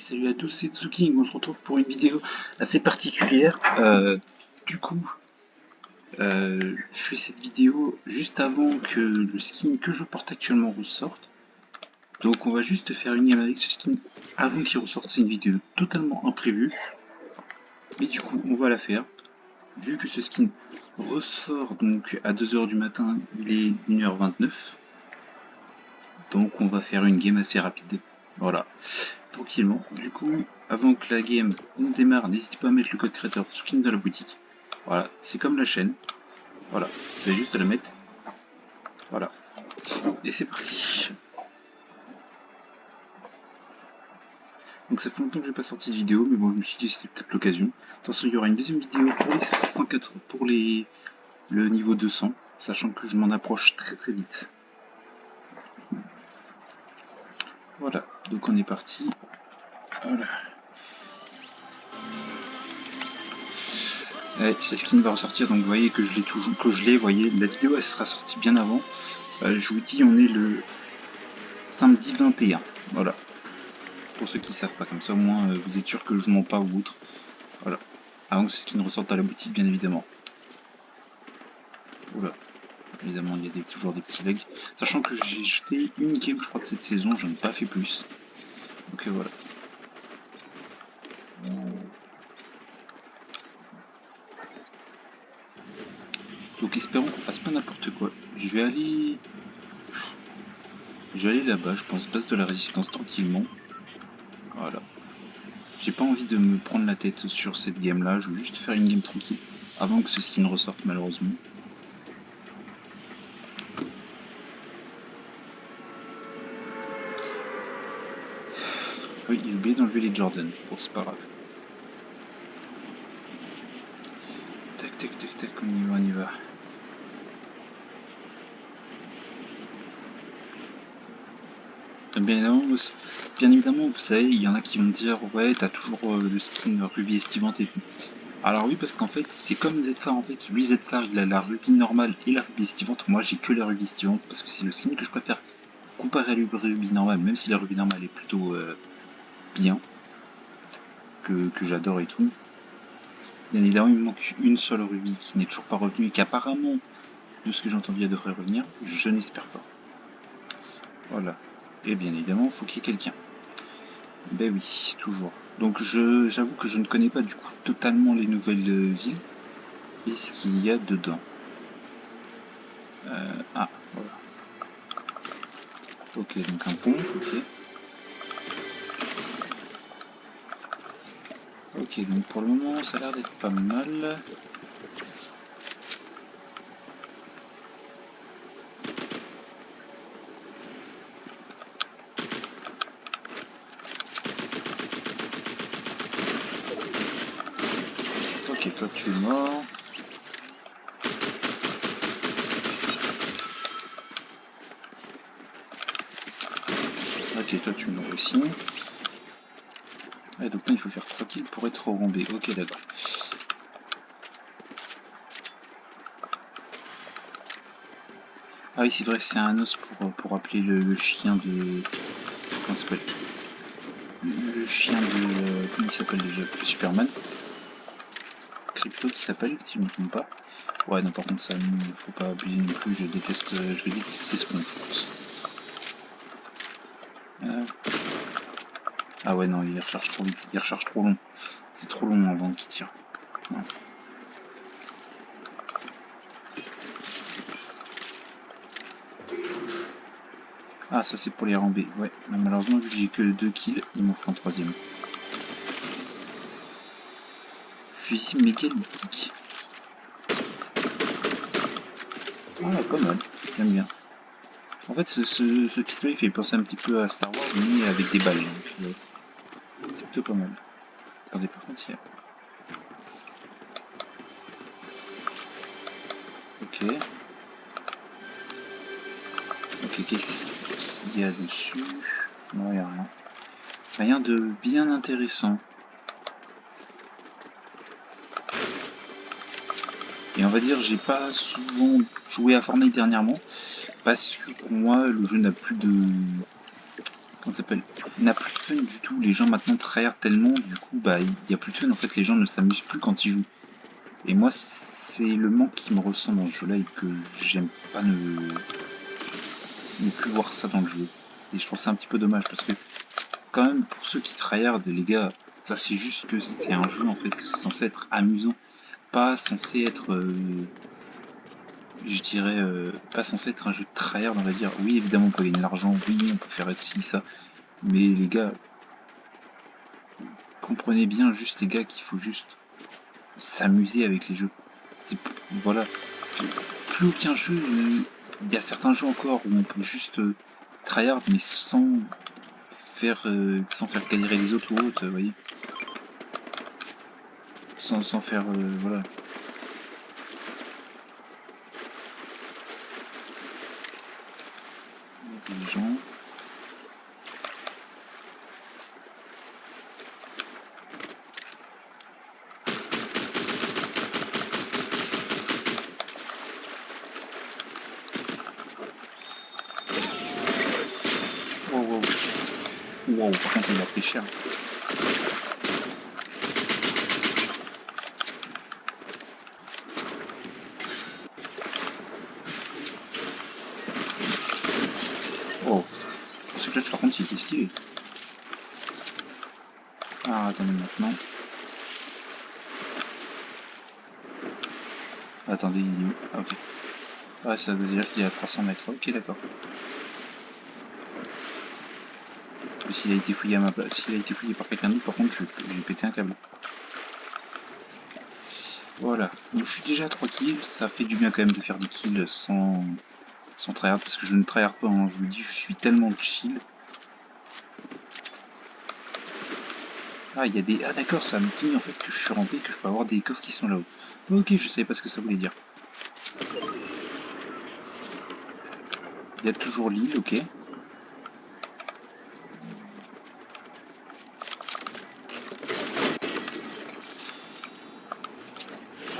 Salut à tous, c'est Tsuki. On se retrouve pour une vidéo assez particulière. Du coup, je fais cette vidéo juste avant que le skin que je porte actuellement ressorte. Donc on va juste faire une game avec ce skin avant qu'il ressorte. C'est une vidéo totalement imprévue. Mais du coup, on va la faire. Vu que ce skin ressort donc à 2h du matin, il est 1h29. Donc on va faire une game assez rapide. Voilà. Tranquillement. Du coup, avant que la game ne démarre, n'hésitez pas à mettre le code créateur skin dans la boutique. Voilà, c'est comme la chaîne. Voilà, vous avez juste à la mettre. Voilà. Et c'est parti. Donc ça fait longtemps que j'ai pas sorti de vidéo, mais bon, je me suis dit c'était peut-être l'occasion. De toute façon, il y aura une deuxième vidéo pour les 104, pour le niveau 200, sachant que je m'en approche très très vite. Voilà, donc on est parti. Voilà. Ce skin va ressortir, donc vous voyez que je l'ai toujours, vous voyez, la vidéo elle sera sortie bien avant. Je vous dis, on est le samedi 21, voilà. Pour ceux qui savent pas, comme ça au moins vous êtes sûr que je mens pas ou autre. Voilà. Avant que ce skin ressorte à la boutique, bien évidemment. Voilà. Évidemment, il y a toujours des petits lags. Sachant que j'ai jeté une game, je crois, de cette saison, j'en ai pas fait plus. Donc voilà. Donc espérons qu'on fasse pas n'importe quoi. Je vais aller là-bas, je pense, place de la résistance tranquillement. Voilà. J'ai pas envie de me prendre la tête sur cette game là, je veux juste faire une game tranquille avant que ce skin ressorte malheureusement. Oui, j'ai oublié d'enlever les Jordan, bon c'est pas grave. Tac tac tac tac, on y va. Bien évidemment, vous savez, il y en a qui vont me dire ouais, t'as toujours le skin Ruby estivante et tout. Alors oui, parce qu'en fait, c'est comme Zfar en fait. Lui, Zfar, il a la Ruby normale et la Ruby estivante. Moi, j'ai que la Ruby estivante parce que c'est le skin que je préfère comparé à la Ruby normale, même si la Ruby normale est plutôt bien, que j'adore et tout. Bien évidemment, il me manque une seule Ruby qui n'est toujours pas revenue et qu'apparemment, de ce que j'ai entendu, elle devrait revenir. Je n'espère pas. Voilà. Et bien évidemment, il faut qu'il y ait quelqu'un. Ben oui, toujours. Donc j'avoue que je ne connais pas du coup totalement les nouvelles villes et ce qu'il y a dedans. Ah, voilà. Ok, donc un pont, ok. Ok, donc pour le moment ça a l'air d'être pas mal. Ok, toi tu es mort. Ok, toi tu meurs aussi. Ouais, donc là il faut faire 3 kills pour être au rang B. Ok, d'accord. Ah oui, c'est vrai, c'est un os pour appeler le chien de... Comment ça s'appelle? Le chien de... comment il s'appelle déjà? Le Superman. Crypto qui s'appelle, si je ne me trompe pas. Ouais, non, par contre, ça, faut pas abuser non plus. Je vais détester ce qu'on pense. Ah ouais, non, il recharge trop vite. Il recharge trop long. C'est trop long avant qu'il tire. Ouais. Ah, ça c'est pour les rangs B. Ouais, mais malheureusement, vu que j'ai que 2 kills, il m'en faut un troisième. Fusil mégalithique. Ah, pas mal. J'aime bien. En fait, ce pistolet fait penser un petit peu à Star Wars, mais avec des balles. Donc, c'est plutôt pas mal. Attendez, par contre, il y a... Ok. Ok, qu'est-ce qu'il y a dessus? Non, il n'y a rien. Rien de bien intéressant. Et on va dire, j'ai pas souvent joué à Fortnite dernièrement, parce que pour moi, le jeu n'a plus de... comment ça s'appelle, n'a plus de fun du tout. Les gens maintenant tryhard tellement, du coup bah il y a plus de fun en fait, les gens ne s'amusent plus quand ils jouent. Et moi c'est le manque qui me ressent dans ce jeu là et que j'aime pas ne plus voir ça dans le jeu. Et je trouve ça un petit peu dommage parce que quand même pour ceux qui tryhard les gars, sachez juste que c'est un jeu en fait, que c'est censé être amusant, pas censé être je dirais pas censé être un jeu de tryhard, on va dire. Oui évidemment on peut gagner de l'argent, oui on peut faire ci ça, mais les gars comprenez bien juste les gars qu'il faut juste s'amuser avec les jeux. Voilà, plus aucun jeu, il y a certains jeux encore où on peut juste tryhard mais sans faire galérer les autres ou autres, vous voyez, sans faire voilà. Les gens. Wow, par contre il a pris cher. Oh, ce clutch par contre il était stylé. Ah attendez maintenant. Attendez, il est où? Ah, ok. Ah ça veut dire qu'il est à 300 mètres. Ok d'accord. S'il a été fouillé à ma place, s'il a été fouillé par quelqu'un d'autre, par contre j'ai pété un câble. Voilà, donc je suis déjà à 3 kills, ça fait du bien quand même de faire des kills sans tryhard, parce que je ne tryhard pas, hein, je vous le dis, je suis tellement chill. Ah, il y a des... Ah d'accord, ça me dit en fait que je suis rampé, que je peux avoir des coffres qui sont là-haut. Ok, je savais pas ce que ça voulait dire. Il y a toujours l'île, ok.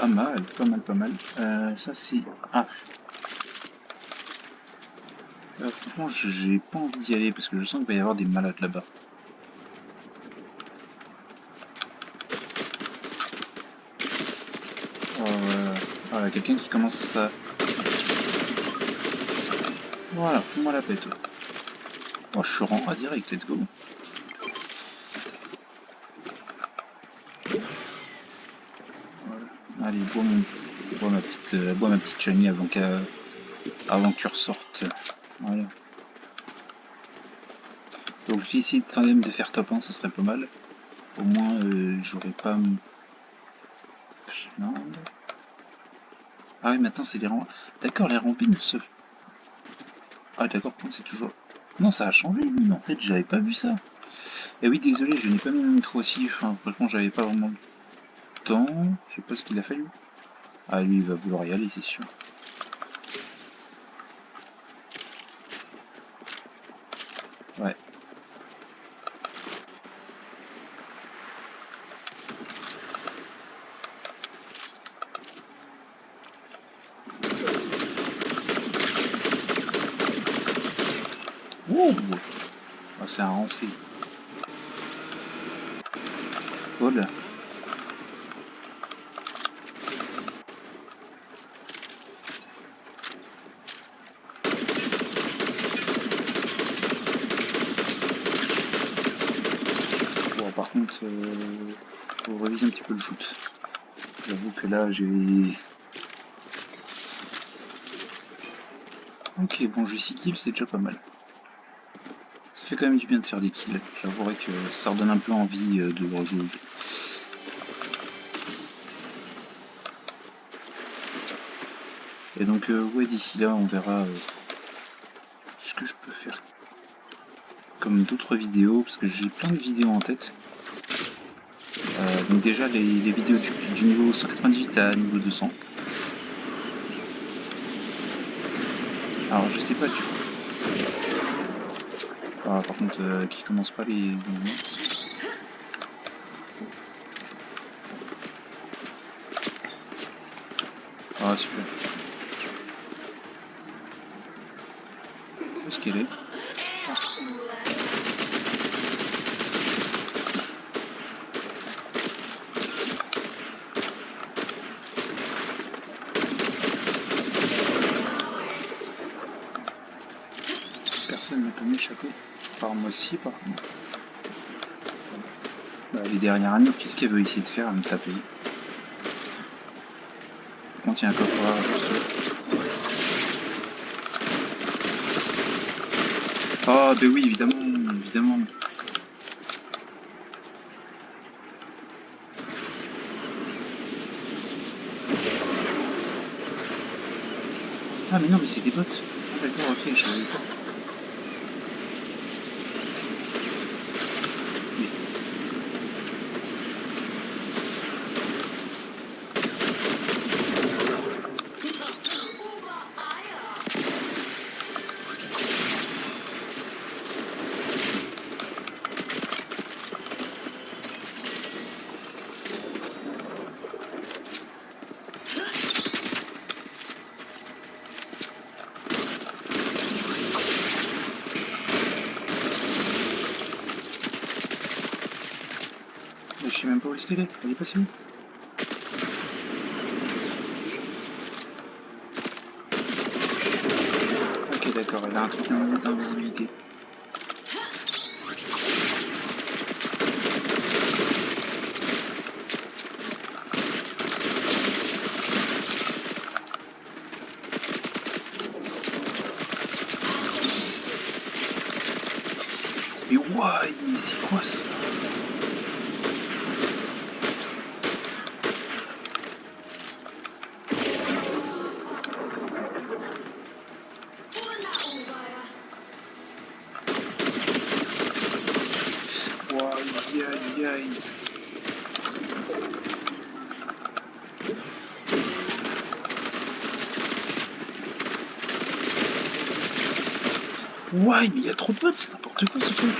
Pas mal, pas mal, pas mal. Ça c'est... Ah, franchement, j'ai pas envie d'y aller parce que je sens qu'il va y avoir des malades là-bas. Voilà, quelqu'un qui commence à... Voilà, fous-moi la pète. Oh, je suis rang A direct, let's go. Voilà. Allez, bois ma petite chenille avant que tu ressortes. Voilà. Donc j'ai essayé quand même de faire top 1, ce serait pas mal. Au moins j'aurais pas me plaindre. Ah oui maintenant c'est les rangs. D'accord, les rampines se... Ah d'accord, c'est toujours... Non ça a changé lui, en fait j'avais pas vu ça. Et oui désolé, je n'ai pas mis mon micro aussi, enfin franchement j'avais pas vraiment le temps. Je sais pas ce qu'il a fallu. Ah lui il va vouloir y aller c'est sûr. Ouais. Oh, oh c'est un rancé. Oh là. Bon par contre faut réviser un petit peu le shoot. J'avoue que là j'ai... Ok bon j'ai 6 kills, c'est déjà pas mal. Ça fait quand même du bien de faire des kills. J'avouerai que ça redonne un peu envie de rejouer au jeu. Et donc ouais d'ici là on verra ce que je peux faire comme d'autres vidéos, parce que j'ai plein de vidéos en tête. Donc déjà les vidéos du niveau 198 à niveau 200. Alors je sais pas du coup. Ah, par contre qui commence pas les ah super. Où est-ce qu'elle est? échapper. Par moi aussi, par contre. Bah, elle est derrière un mur, qu'est-ce qu'elle veut essayer de faire? Elle me taper. Par contre, il y a un coffre rare juste là. Ah, bah oui, évidemment, évidemment. Ah, mais non, mais c'est des bots. Ah, d'accord, ok, je savais pas. Mais je sais même pas où est-ce qu'elle est. Elle est passée où? Ok, d'accord, elle a un truc d'invisibilité. Mais why? Mais c'est quoi ça? Aïe aïe aïe. Ouais, mais il y a trop de potes, c'est n'importe quoi ce truc.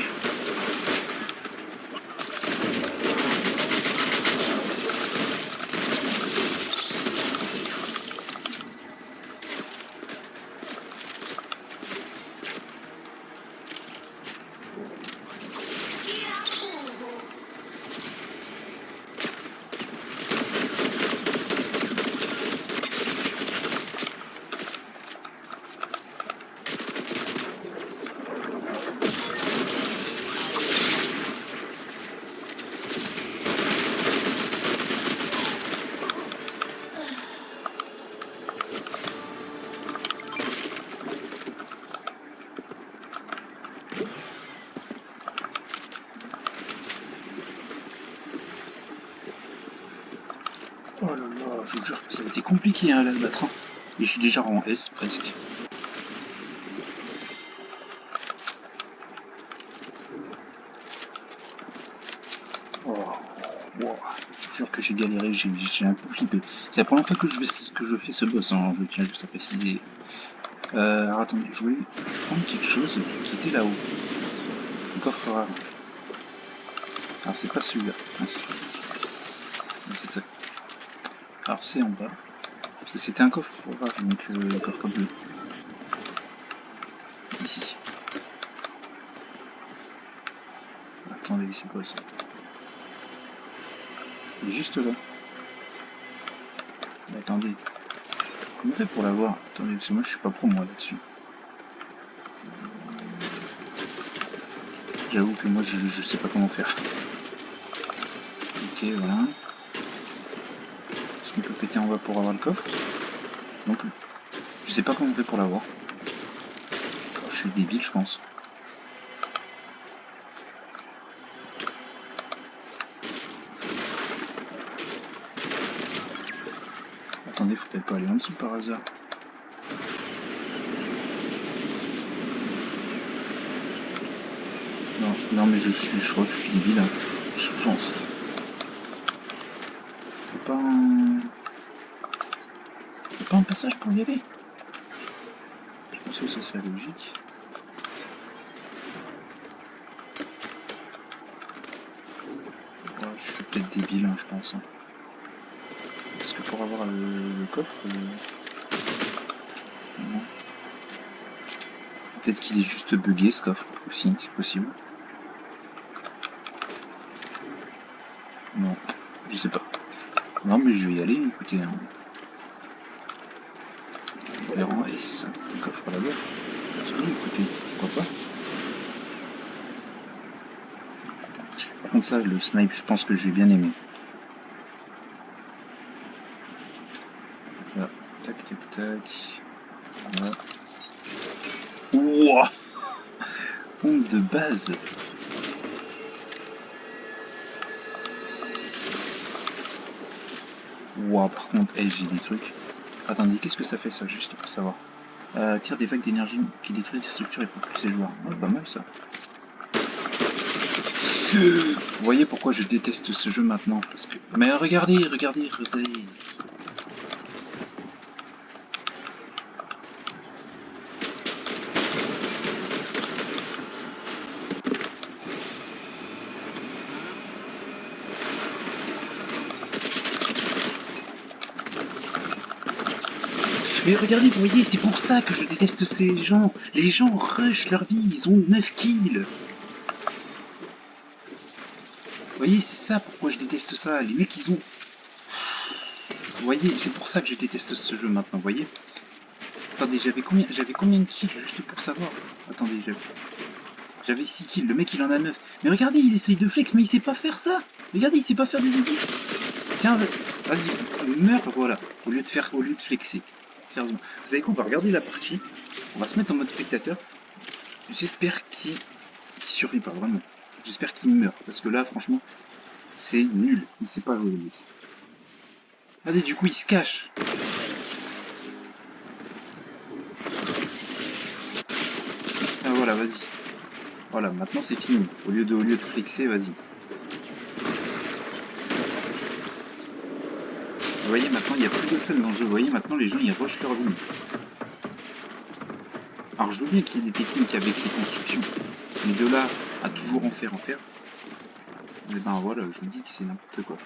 Oh là là, je vous jure que ça a été compliqué hein, là, de battre. Et je suis déjà en S presque. Oh, wow. Je vous jure que j'ai galéré, j'ai un peu flippé. C'est la première fois que je fais ce boss, hein, je tiens juste à préciser. Alors attendez, je voulais prendre quelque chose qui était là-haut. Un coffre rare. Alors c'est pas celui-là. C'est ça. Alors c'est en bas. Parce que c'était un coffre rare, donc le coffre bleu. Ici. Attendez, c'est quoi ça? Il est juste là. Mais attendez. Comment on fait pour l'avoir? Attendez, parce que moi je suis pas pro moi là-dessus. J'avoue que moi je sais pas comment faire. Ok, voilà. Est-ce qu'on peut péter en bas pour avoir le coffre? Non plus. Je sais pas comment on fait pour l'avoir. Je suis débile, je pense. Attendez, faut peut-être pas aller en dessous par hasard. Non, non mais je crois que je suis débile, hein. Je pense. Pas un passage pour y aller. Je pense que ça serait logique. Ouais, je suis peut-être débile, hein, je pense. Hein. Parce que pour avoir le coffre... non. Peut-être qu'il est juste bugué ce coffre aussi, c'est possible. Non, je sais pas. Non mais je vais y aller, écoutez. Hein. On verra en S, le coffre là-bas. Écoutez, pourquoi pas. Par contre ça, le snipe, je pense que j'ai bien aimé. Voilà. Tac, tac, tac. Voilà. Ouah, honte de base. Ouah, par contre, hey, j'ai des trucs. Attendez, qu'est-ce que ça fait ça, juste pour savoir? Tire des vagues d'énergie qui détruisent des structures et propulse les joueurs. Ouais, pas mal ça. Vous voyez pourquoi je déteste ce jeu maintenant? Parce que... Mais regardez, regardez, regardez. Mais regardez, vous voyez, c'est pour ça que je déteste ces gens. Les gens rushent leur vie, ils ont 9 kills. Vous voyez, c'est ça pourquoi je déteste ça. Les mecs, ils ont... Vous voyez, c'est pour ça que je déteste ce jeu maintenant, vous voyez. Attendez, j'avais combien de kills, juste pour savoir. Attendez, j'avais 6 kills, le mec il en a 9. Mais regardez, il essaye de flex, mais il sait pas faire ça. Regardez, il sait pas faire des edits. Tiens, vas-y, meurs, voilà, au lieu de flexer. Sérieusement. Vous savez quoi, on va regarder la partie. On va se mettre en mode spectateur. J'espère qu'il survit pas, vraiment. J'espère qu'il meurt, parce que là, franchement, c'est nul. Il sait pas jouer le mec. Allez, du coup, il se cache. Ah voilà, vas-y. Voilà, maintenant c'est fini. Au lieu de flexer, vas-y. Vous voyez, maintenant il n'y a plus de fun dans le jeu. Vous voyez, maintenant les gens ils rushent leur vie. Alors je veux bien qu'il y ait des techniques avec les constructions, mais de là à toujours en faire, et ben voilà, je vous dis que c'est n'importe quoi.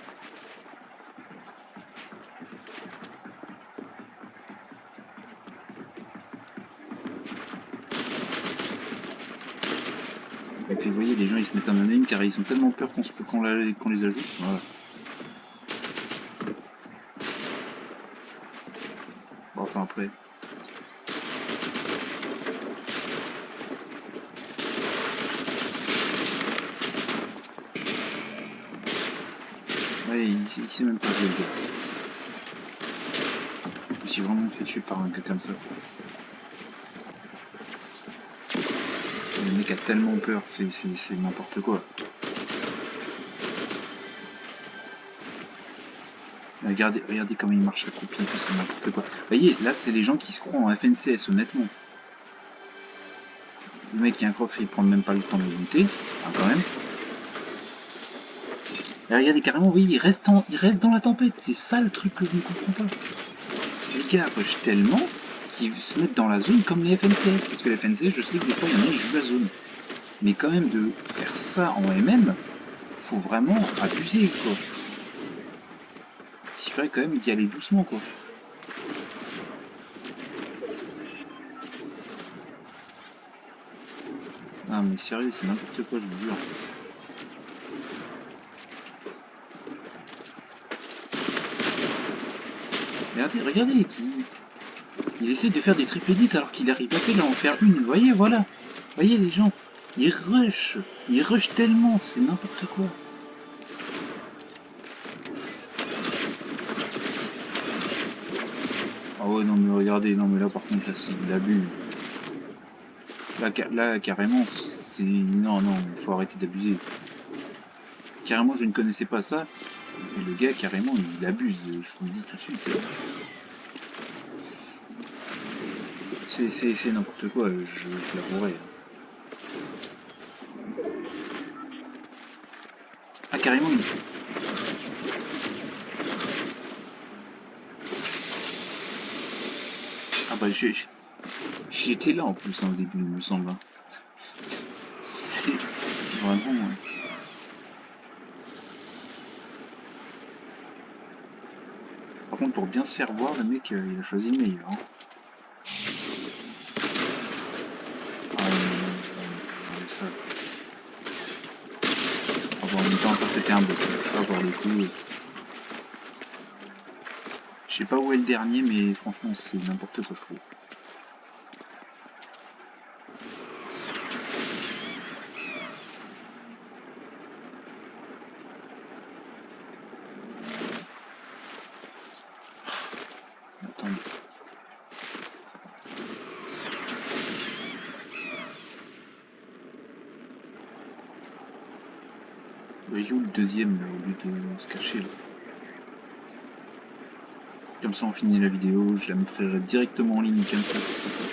Et puis vous voyez, les gens ils se mettent en anonyme car ils ont tellement peur qu'on les ajoute. Voilà. Bon, enfin après. Ouais, il sait même pas jouer le gars. Je me suis vraiment fait tuer par un gars comme ça. Le mec a tellement peur, c'est n'importe quoi. Regardez comment il marche accroupi, c'est n'importe quoi. Vous voyez, là c'est les gens qui se croient en FNCS, honnêtement. Le mec il a un coffre, il prend même pas le temps de monter, hein, quand même. Et regardez carrément, oui, il reste dans la tempête, c'est ça le truc que je ne comprends pas. Les gars rushent tellement qu'ils se mettent dans la zone comme les FNCS, parce que les FNCS, je sais que des fois il y en a qui jouent la zone. Mais quand même de faire ça en MM, faut vraiment abuser quoi. Il faudrait quand même d'y aller doucement quoi. Ah mais sérieux, c'est n'importe quoi, je vous jure. Regardez, il essaie de faire des triple edits alors qu'il arrive à peine à en faire une. Vous voyez, voilà. Vous voyez les gens, ils rushent tellement, c'est n'importe quoi. Ah ouais, non mais regardez, non mais là par contre, là c'est de l'abus. Là carrément, c'est... Non, il faut arrêter d'abuser. Carrément, je ne connaissais pas ça. Et le gars, carrément, il abuse, je vous le dis tout de suite. C'est n'importe quoi, je l'avouerai. Ah, carrément, il... Ah bah, j'étais là en plus, hein, au début, il me semble. Hein. C'est vraiment... Par contre, pour bien se faire voir, le mec, il a choisi le meilleur. Hein. Ça. Ah bon, en même temps, ça c'était un bot. Ça, pour le coup... Je sais pas où est le dernier, mais franchement, c'est n'importe quoi, je trouve. Il est où le deuxième là, au lieu de se cacher là? Comme ça on finit la vidéo, je la mettrai directement en ligne comme ça sera fait.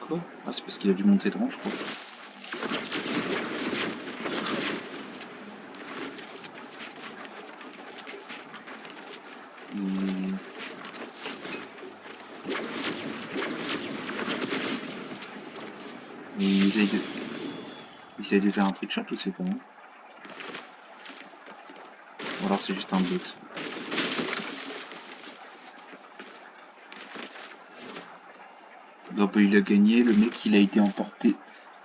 Quoi? Ah c'est parce qu'il a dû monter devant je crois. Il essaye de faire un trick shot ou c'est comment? Ou alors c'est juste un bot. Donc il a gagné, le mec il a été emporté.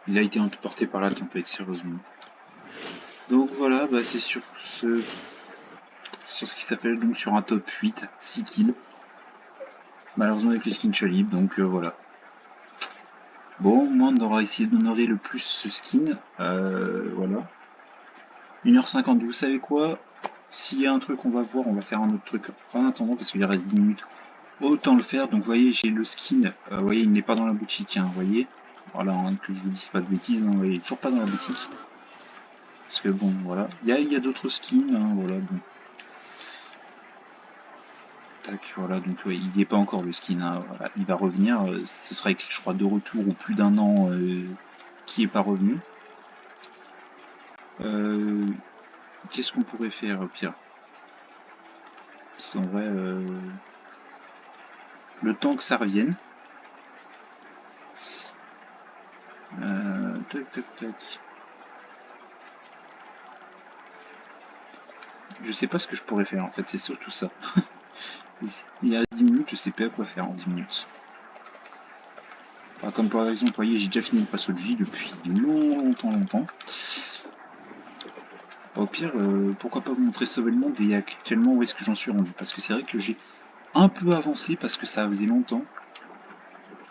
Il a été emporté par la tempête, sérieusement. Donc voilà, bah, c'est sur ce qui s'appelle donc sur un top 8, 6 kills. Malheureusement avec les skins Chalib, donc voilà. Bon, au moins on aura essayé d'honorer le plus ce skin. Voilà. 1h50, vous savez quoi? S'il y a un truc on va voir, on va faire un autre truc en attendant parce qu'il reste 10 minutes. Autant le faire, donc vous voyez j'ai le skin, vous voyez il n'est pas dans la boutique, hein, vous voyez. Voilà, hein, que je vous dise pas de bêtises, hein, vous voyez, il est toujours pas dans la boutique. Parce que bon, voilà, il y a d'autres skins, hein, voilà, bon. Tac, voilà, donc ouais, il n'y est pas encore le skin, hein, voilà, il va revenir, ce sera écrit je crois de retour ou plus d'un an qui est pas revenu. Qu'est-ce qu'on pourrait faire au pire? C'est en vrai, le temps que ça revienne. Tac, tac, tac. Je sais pas ce que je pourrais faire en fait, c'est surtout ça. Il y a 10 minutes, je sais pas à quoi faire en 10 minutes. Enfin, comme par exemple, vous voyez, j'ai déjà fini le passo de J depuis longtemps. Au pire, pourquoi pas vous montrer Sauver le Monde et actuellement où est-ce que j'en suis rendu. Parce que c'est vrai que j'ai un peu avancé parce que ça faisait longtemps.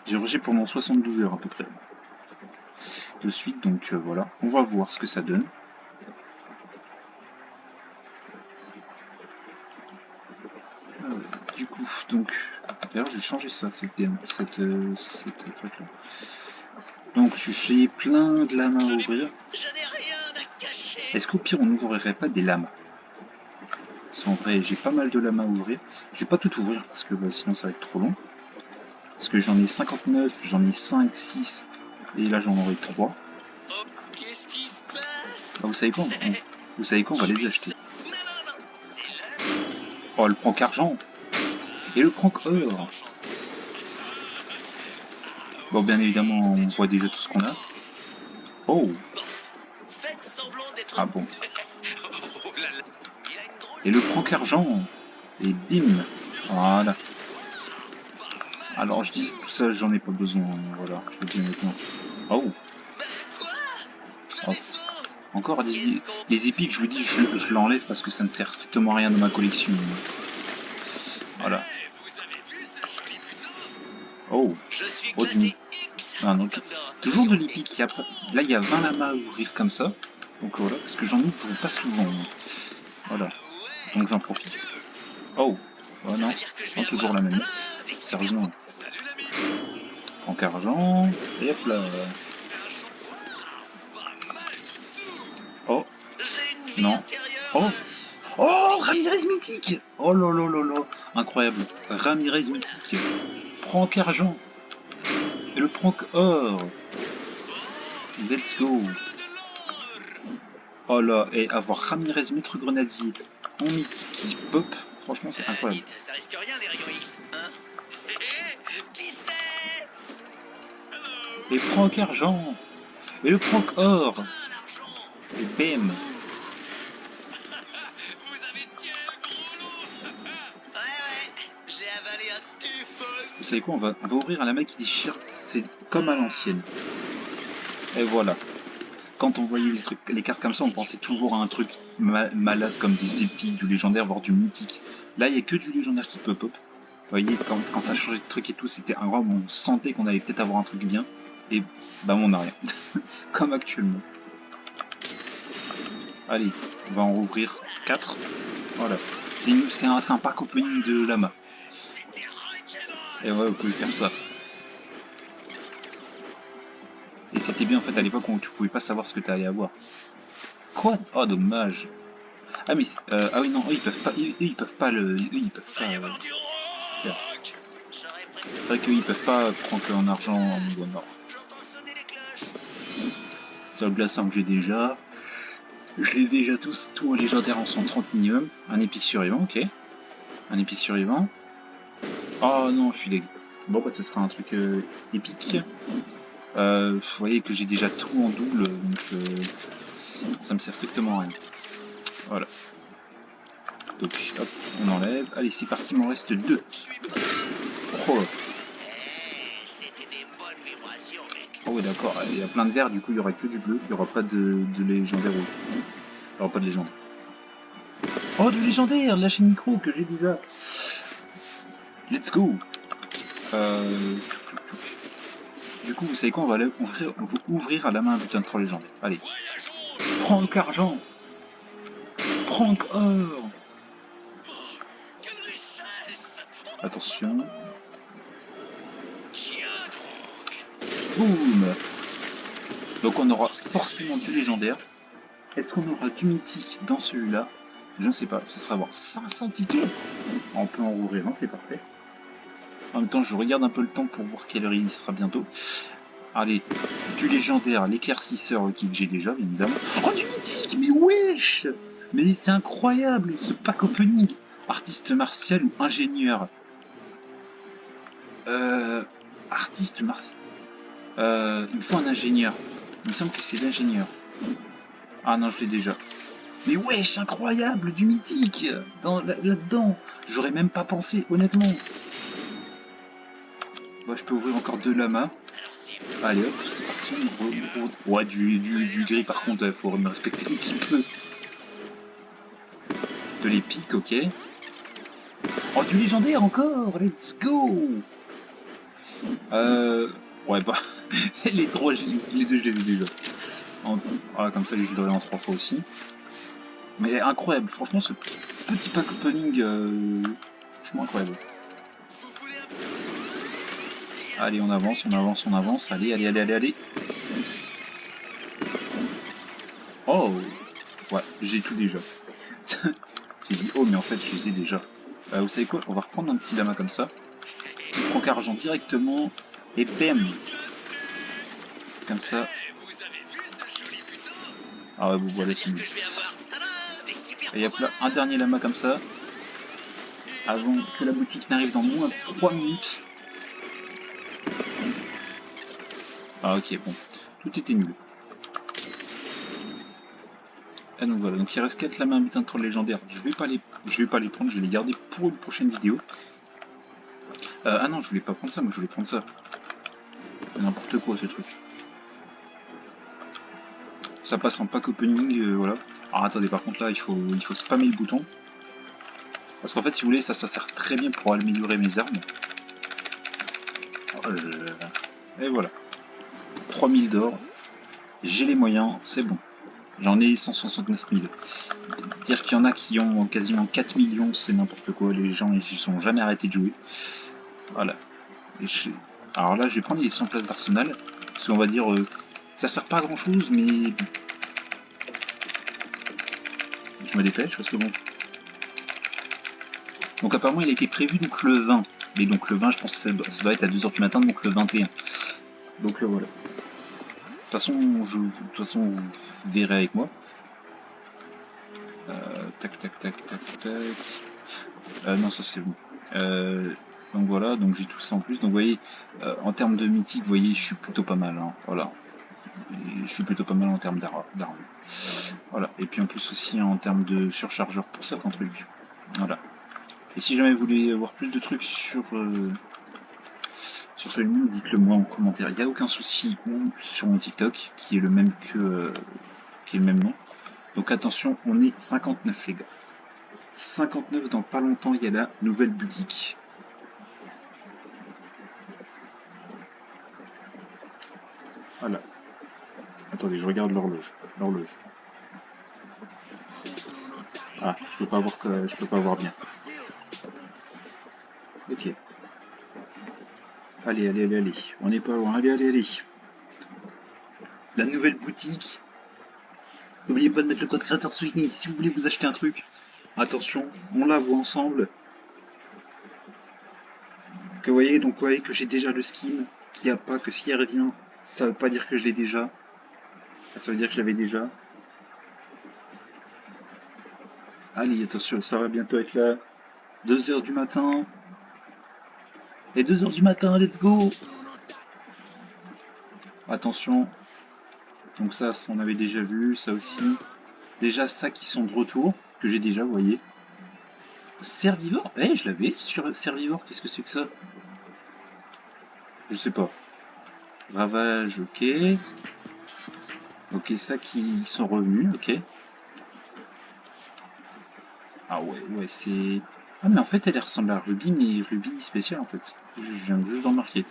J'ai rugé pendant 72 heures à peu près. De suite, donc voilà, on va voir ce que ça donne. Du coup, donc, d'ailleurs, je vais changer ça, cette truc-là. Donc, j'ai plein de lames à ouvrir. Est-ce qu'au pire, on n'ouvrirait pas des lames? En vrai, j'ai pas mal de lames à ouvrir. Je vais pas tout ouvrir parce que bah, sinon ça va être trop long. Parce que j'en ai 59, j'en ai 5, 6 et là j'en aurai 3. Qu'est-ce qui se passe? Bah, vous savez quoi on va les acheter. Oh, le prank argent et le prank or. Bon, bien évidemment, on voit déjà tout ce qu'on a. Oh. Ah bon. Et le prank argent. Et bim. Voilà. Alors je dis tout ça, j'en ai pas besoin. Voilà, je le dis honnêtement. Oh. Oh. Encore les épiques, je vous dis, je l'enlève parce que ça ne sert strictement à rien dans ma collection. Voilà. Oh. Oh, ah, non, toujours de l'épique. Là, il y a 20 lamas à ouvrir comme ça. Donc voilà, parce que j'en ouvre pas souvent. Voilà. Donc j'en profite. Oh. Oh non. Non, toujours la même. Sérieusement. Prank argent. Et hop là. Oh. Non. Oh. Oh, Ramirez mythique. Oh là là là là. Incroyable. Ramirez mythique. Prank argent. Et le prank or. Let's go. Oh là, et avoir Ramirez maître grenadier en mythique qui pop, franchement c'est incroyable. Ça risque rien les rayons X, hein? Qui c'est? Et prank argent. Et le prank or. Et bam. Vous savez quoi, on va ouvrir un lama qui déchire, c'est comme à l'ancienne. Et voilà. Quand on voyait les cartes comme ça, on pensait toujours à un truc malade comme des épiques, du légendaire, voire du mythique. Là, il n'y a que du légendaire qui peut pop. Vous voyez, quand ça changeait de truc et tout, c'était incroyable, on sentait qu'on allait peut-être avoir un truc bien. Et bah on n'a rien. Comme actuellement. Allez, on va en rouvrir 4. Voilà. C'est un pack opening de lama. Et ouais, vous pouvez faire ça. Et c'était bien en fait à l'époque où tu pouvais pas savoir ce que tu allais avoir. Quoi? Oh dommage. Ah mais ah oui non, eux, ils peuvent pas le, eux, ils peuvent pas. C'est vrai qu'eux ils peuvent pas prendre en argent en niveau nord. C'est le glaçant que j'ai déjà. Je l'ai déjà tous légendaires en 130 minimum. Un épique survivant, ok. Un épique survivant. Oh non, je suis dégueu. Bon bah ce sera un truc épique. Vous voyez que j'ai déjà tout en double, donc ça me sert strictement à rien. Voilà. Donc hop, on enlève. Allez, c'est parti, il m'en reste 2. Oh. Oh oui d'accord, il y a plein de verts, du coup il y aura que du bleu, il n'y aura pas de légendaire rouge. Il n'y aura pas de légendaire. Oh du légendaire, la chaîne micro que j'ai déjà. Let's go. Du coup vous savez quoi, on va ouvrir à la main un butin de 3 légendaires. Allez. Franck argent. Franck or. Attention. Boum. Donc on aura forcément du légendaire. Est-ce qu'on aura du mythique dans celui-là? Je ne sais pas, ce sera avoir 500 tickets. On peut en rouvrir un, c'est parfait. En même temps, je regarde un peu le temps pour voir quelle heure il sera bientôt. Allez, du légendaire, l'éclaircisseur, ok, que j'ai déjà, bien évidemment. Oh, du mythique, mais wesh! Mais c'est incroyable, ce pack opening. Artiste martial ou ingénieur? Artiste martial. Il me faut un ingénieur. Il me semble que c'est l'ingénieur. Ah non, je l'ai déjà. Mais wesh, incroyable, du mythique là-dedans. J'aurais même pas pensé, honnêtement. Bon, je peux ouvrir encore 2 lamas. Allez hop, c'est parti. Ouais, du gris par contre, il faut me respecter un petit peu. De l'épique, ok. Oh, du légendaire encore, let's go. Ouais, bah, les deux, je les ai déjà. Voilà, comme ça, je les aurai en 3 fois aussi. Mais incroyable, franchement, ce petit pack opening, franchement incroyable. Allez, on avance, on avance, on avance. Allez, allez, allez, allez, allez. Oh, ouais, j'ai tout déjà. J'ai dit, oh, mais en fait, je les ai déjà. Vous savez quoi? On va reprendre un petit lama comme ça. Franck argent directement. Et bam! Comme ça. Ah ouais, vous voilà, c'est mieux. Et hop là, un dernier lama comme ça. Avant que la boutique n'arrive dans moins de 3 minutes. Ah ok, bon. Tout était nul. Ah donc voilà, donc il reste 4 lamas butin de troll légendaire. Je vais pas les prendre, je vais les garder pour une prochaine vidéo. Ah non, je voulais pas prendre ça, moi je voulais prendre ça. N'importe quoi ce truc. Ça passe en pack opening, voilà. Alors attendez, par contre là, il faut spammer le bouton. Parce qu'en fait, si vous voulez, ça sert très bien pour améliorer mes armes. Et voilà. 3000 d'or. J'ai les moyens, c'est bon. J'en ai 169 000. Dire qu'il y en a qui ont quasiment 4 millions, c'est n'importe quoi. Les gens, ils sont jamais arrêtés de jouer. Voilà. Alors là, je vais prendre les 100 places d'arsenal. Parce qu'on va dire, ça sert pas à grand chose, mais je me dépêche parce que bon. Donc apparemment, il a été prévu donc le 20. Mais donc le 20, je pense que ça doit être à 2h du matin, donc le 21. Donc voilà. De toute façon, vous verrez avec moi. Tac, tac, tac, tac, tac. Non, ça c'est bon. Donc voilà, donc j'ai tout ça en plus. Donc vous voyez, en termes de mythique, vous voyez, je suis plutôt pas mal. Hein, voilà. Et je suis plutôt pas mal en termes d'armes. Voilà. Et puis en plus aussi en termes de surchargeur pour certains trucs. Voilà. Et si jamais vous voulez voir plus de trucs sur celui-là, dites-le moi en commentaire. Il n'y a aucun souci. Ou sur mon TikTok, qui est le même qui est le même nom. Donc attention, on est 59 les gars. 59, dans pas longtemps, il y a la nouvelle boutique. Voilà. Attendez, je regarde l'horloge. Ah, je peux pas voir bien. Ok. Allez. On n'est pas loin. Allez. la nouvelle boutique. N'oubliez pas de mettre le code créateur Sweetney si vous voulez vous acheter un truc. Attention, on la voit ensemble. Que vous voyez, donc vous voyez que j'ai déjà le skin, qu'il n'y a pas que si elle revient, ça veut pas dire que je l'ai déjà. Ça veut dire que je l'avais déjà. Allez, attention, ça va bientôt être là. 2h du matin. Et 2h du matin, let's go. Attention. Donc ça, on avait déjà vu, ça aussi. Déjà, ça qui sont de retour, que j'ai déjà, vous voyez. Servivore, je l'avais sur Servivore, qu'est-ce que c'est que ça? Je sais pas. Ravage, ok. Ok, ça qui sont revenus, ok. Ah ouais, c'est... Ah mais en fait elle ressemble à Ruby, mais Ruby spécial en fait. Je viens juste d'en marquer.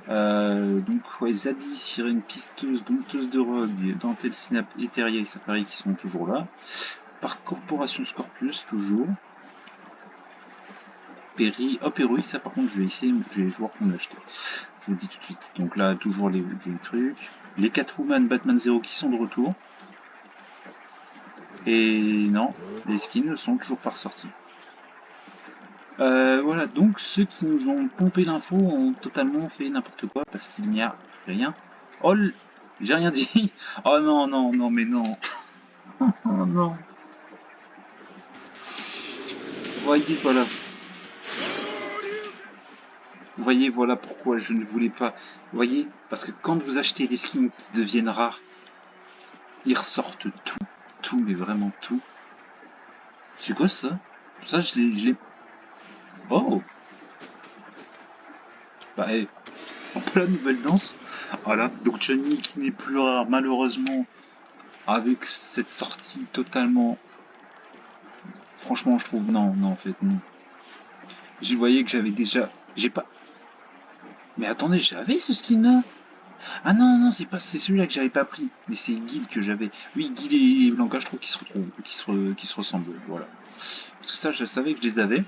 Donc ouais, Zadie, Sirène, Pisteuse, Dompteuse de Rogue, Dentelle, Snap et Terrier, ça paraît qu'ils sont toujours là. Par Corporation Scorpius, toujours. Perry, hop, Héroïque, ça par contre je vais essayer, je vais voir qu'on l'acheter. Je vous le dis tout de suite. Donc là, toujours les trucs. Les Catwoman, Batman Zero qui sont de retour. Et non, les skins ne sont toujours pas ressortis. Voilà, donc ceux qui nous ont pompé l'info ont totalement fait n'importe quoi parce qu'il n'y a rien. Oh, j'ai rien dit. Oh non, non, non, mais non. Oh non. Voyez, voilà. Vous voyez, voilà pourquoi je ne voulais pas. Vous voyez, parce que quand vous achetez des skins qui deviennent rares, ils ressortent tout, mais vraiment tout. C'est quoi ça? Ça, je l'ai... Oh! Bah, un peu la nouvelle danse. Voilà, donc Johnny qui n'est plus rare, malheureusement, avec cette sortie totalement... Franchement, je trouve... Non, en fait, non. Je voyais que j'avais déjà... J'ai pas... Mais attendez, j'avais ce skin-là. Ah non, c'est pas... C'est celui-là que j'avais pas pris. Mais c'est Gil que j'avais. Oui, Gil et Blanca, je trouve qu'ils se retrouvent, qu'ils se ressemblent, voilà. Parce que ça, je savais que je les avais.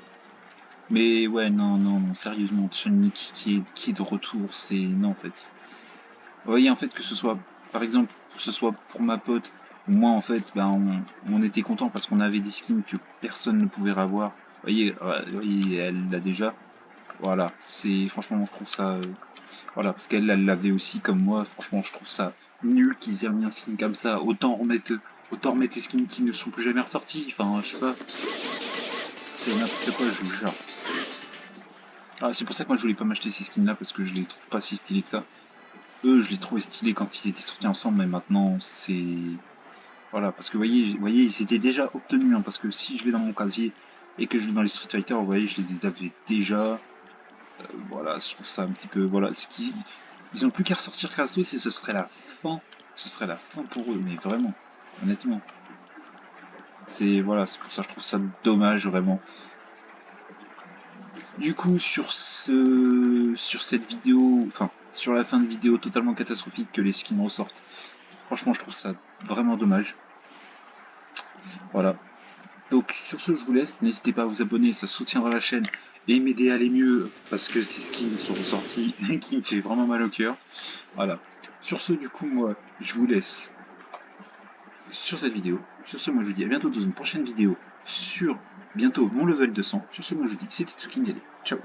Mais ouais, non, sérieusement, Sonic qui est de retour, c'est... Non, en fait. Vous voyez, en fait, que ce soit, par exemple, que ce soit pour ma pote, ou moi, en fait, ben, on était content parce qu'on avait des skins que personne ne pouvait avoir. Vous voyez, elle l'a déjà. Voilà, c'est... Franchement, je trouve ça... voilà, parce qu'elle l'avait aussi comme moi. Franchement, je trouve ça nul qu'ils aient remis un skin comme ça. Autant remettre des skins qui ne sont plus jamais ressortis. Enfin, je sais pas. C'est n'importe quoi, je vous jure. Ah, c'est pour ça que moi je voulais pas m'acheter ces skins là parce que je les trouve pas si stylés que ça. Eux, je les trouvais stylés quand ils étaient sortis ensemble, mais maintenant c'est... Voilà, parce que vous voyez, ils étaient déjà obtenus, hein, parce que si je vais dans mon casier et que je vais dans les Street Fighter, vous voyez, je les avais déjà. Voilà, je trouve ça un petit peu... Voilà, ils ont plus qu'à ressortir Kratos et ce serait la fin. Ce serait la fin pour eux, mais vraiment, honnêtement. C'est... Voilà, c'est pour ça que je trouve ça dommage, vraiment. Du coup, sur cette vidéo, enfin, sur la fin de vidéo totalement catastrophique que les skins ressortent, franchement, je trouve ça vraiment dommage. Voilà. Donc, sur ce, je vous laisse. N'hésitez pas à vous abonner, ça soutiendra la chaîne et m'aider à aller mieux parce que ces skins sont ressortis et qui me fait vraiment mal au cœur. Voilà. Sur ce, du coup, moi, je vous laisse sur cette vidéo. Sur ce, moi, je vous dis à bientôt dans une prochaine vidéo sur bientôt mon level 200. Sur ce, moi, je vous dis c'était Tsuking, allez, ciao.